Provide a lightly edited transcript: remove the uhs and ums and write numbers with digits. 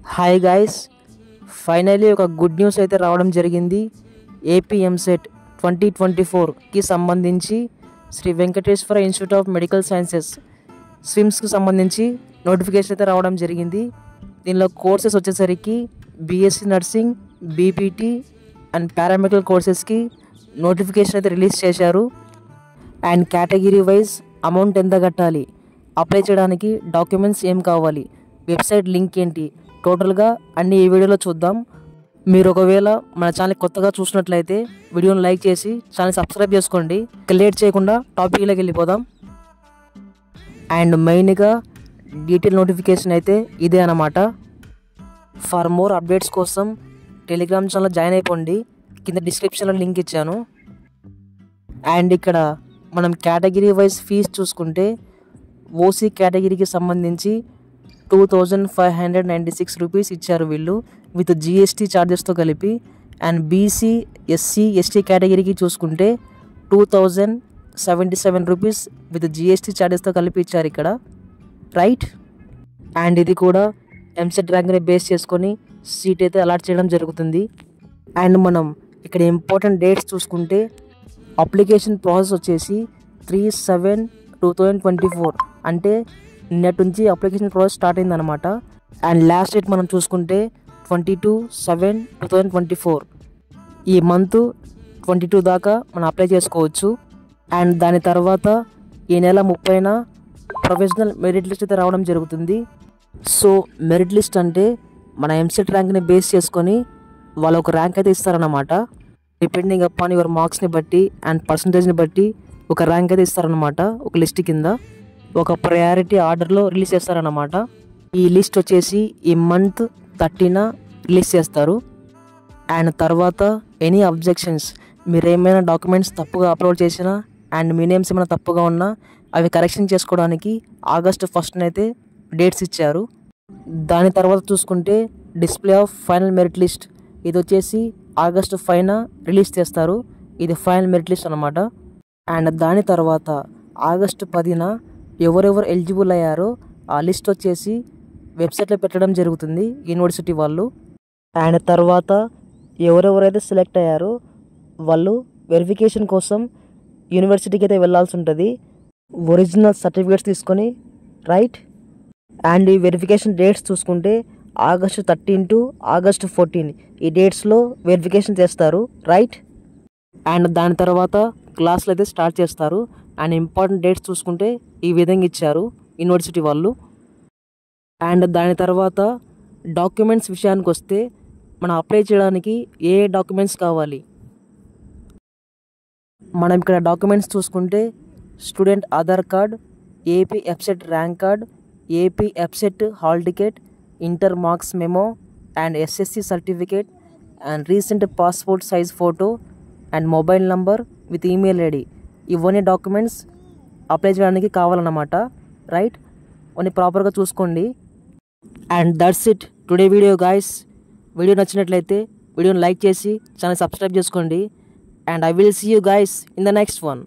Hi guys, finally ఒక good news అయితే రావడం జరిగింది. ఏపీ ఎంసెట్ 2024కి సంబంధించి Sri Venkateswara institute of medical sciences స్విమ్స్కి సంబంధించి నోటిఫికేషన్ అయితే రావడం జరిగింది. దీనిలో కోర్సెస్ వచ్చేసరికి BSc nursing, BPT and paramedical కోర్సెస్కి నోటిఫికేషన్ అయితే రిలీజ్ చేశారు. అండ్ కేటగిరీ వైజ్ అమౌంట్ ఎంత కట్టాలి, అప్లై చేయడానికి డాక్యుమెంట్స్ ఏం కావాలి, వెబ్సైట్ లింక్ ఏంటి, టోటల్గా అన్ని ఈ వీడియోలో చూద్దాం. మీరు ఒకవేళ మన ఛానల్ కొత్తగా చూసినట్లయితే వీడియోని లైక్ చేసి ఛానల్ సబ్స్క్రైబ్ చేసుకోండి. లేట్ చేయకుండా టాపిక్లోకి వెళ్ళిపోదాం. అండ్ మెయిన్గా డీటెయిల్ నోటిఫికేషన్ అయితే ఇదే అన్నమాట. ఫర్ మోర్ అప్డేట్స్ కోసం టెలిగ్రామ్ ఛానల్ జాయిన్ అయిపోండి, కింద డిస్క్రిప్షన్లో లింక్ ఇచ్చాను. అండ్ ఇక్కడ మనం కేటగిరీ వైజ్ ఫీజ్ చూసుకుంటే ఓసీ కేటగిరీకి సంబంధించి 2596 రూపీస్ ఇచ్చారు వీళ్ళు విత్ జిఎస్టీ ఛార్జెస్తో కలిపి. అండ్ బీసీ, ఎస్సీ, ఎస్టీ కేటగిరీకి చూసుకుంటే 2077 రూపీస్ విత్ జిఎస్టీ ఛార్జెస్తో కలిపి ఇచ్చారు ఇక్కడ, రైట్. అండ్ ఇది కూడా ఎంసెట్ ర్యాంక్ని బేస్ చేసుకొని సీట్ అయితే అలాట్ చేయడం జరుగుతుంది. అండ్ మనం ఇక్కడ ఇంపార్టెంట్ డేట్స్ చూసుకుంటే అప్లికేషన్ ప్రాసెస్ వచ్చేసి 3/7/2024 అంటే నిన్నటి నుంచి అప్లికేషన్ ప్రాసెస్ స్టార్ట్ అయిందనమాట. అండ్ లాస్ట్ డేట్ మనం చూసుకుంటే 22/7/2024. ఈ మంత్ 22 దాకా మనం అప్లై చేసుకోవచ్చు. అండ్ దాని తర్వాత ఈ నెల 30న ప్రొఫెషనల్ మెరిట్ లిస్ట్ అయితే రావడం జరుగుతుంది. సో మెరిట్ లిస్ట్ అంటే మన ఎంసెట్ ర్యాంక్ని బేస్ చేసుకొని వాళ్ళు ఒక ర్యాంక్ అయితే ఇస్తారన్నమాట. డిపెండింగ్ అపాన్ యువర్ మార్క్స్ని బట్టి అండ్ పర్సంటేజ్ని బట్టి ఒక ర్యాంక్ అయితే ఇస్తారనమాట. ఒక లిస్ట్ కింద ఒక ప్రయారిటీ ఆర్డర్లో రిలీజ్ చేస్తారన్నమాట. ఈ లిస్ట్ వచ్చేసి ఈ మంత్ 30న రిలీజ్ చేస్తారు. అండ్ తర్వాత ఎనీ అబ్జెక్షన్స్, మీరు ఏమైనా డాక్యుమెంట్స్ తప్పుగా అప్లోడ్ చేసినా అండ్ మీ నేమ్స్ ఏమైనా తప్పుగా ఉన్నా అవి కరెక్షన్ చేసుకోవడానికి August 1st అయితే డేట్స్ ఇచ్చారు. దాని తర్వాత చూసుకుంటే display of final merit list, ఇది వచ్చేసి August 5న రిలీజ్ చేస్తారు. ఇది ఫైనల్ మెరిట్ లిస్ట్ అనమాట. అండ్ దాని తర్వాత August 10న ఎవరెవరు ఎలిజిబుల్ అయ్యారో ఆ లిస్ట్ వచ్చేసి వెబ్సైట్లో పెట్టడం జరుగుతుంది యూనివర్సిటీ వాళ్ళు. అండ్ తర్వాత ఎవరెవరైతే సెలెక్ట్ అయ్యారో వాళ్ళు వెరిఫికేషన్ కోసం యూనివర్సిటీకి అయితే వెళ్ళాల్సి ఉంటుంది, ఒరిజినల్ సర్టిఫికేట్స్ తీసుకొని, రైట్. అండ్ ఈ వెరిఫికేషన్ డేట్స్ చూసుకుంటే August 13 to August 14 ఈ డేట్స్లో వెరిఫికేషన్ చేస్తారు, రైట్. అండ్ దాని తర్వాత క్లాసులు అయితే స్టార్ట్ చేస్తారు. అండ్ ఇంపార్టెంట్ డేట్స్ చూసుకుంటే ఈ విధంగా ఇచ్చారు యూనివర్సిటీ వాళ్ళు. అండ్ దాని తర్వాత డాక్యుమెంట్స్ విషయానికి వస్తే మనం అప్లై చేయడానికి ఏ డాక్యుమెంట్స్ కావాలి, మనం ఇక్కడ డాక్యుమెంట్స్ చూసుకుంటే student Aadhaar card, AP EAPCET rank card, AP EAPCET hall ticket, inter marks memo and SSC certificate and recent passport size photo and mobile number with email ID, ఇవన్నీ documents apply చేయడానికి కావాలన్నమాట, right. అన్నీ ప్రాపర్గా చూసుకోండి. And that's it today video guys. Video నచ్చినట్లయితే వీడియోని like చేసి channel subscribe చేసుకోండి. And I will see you guys in the next one.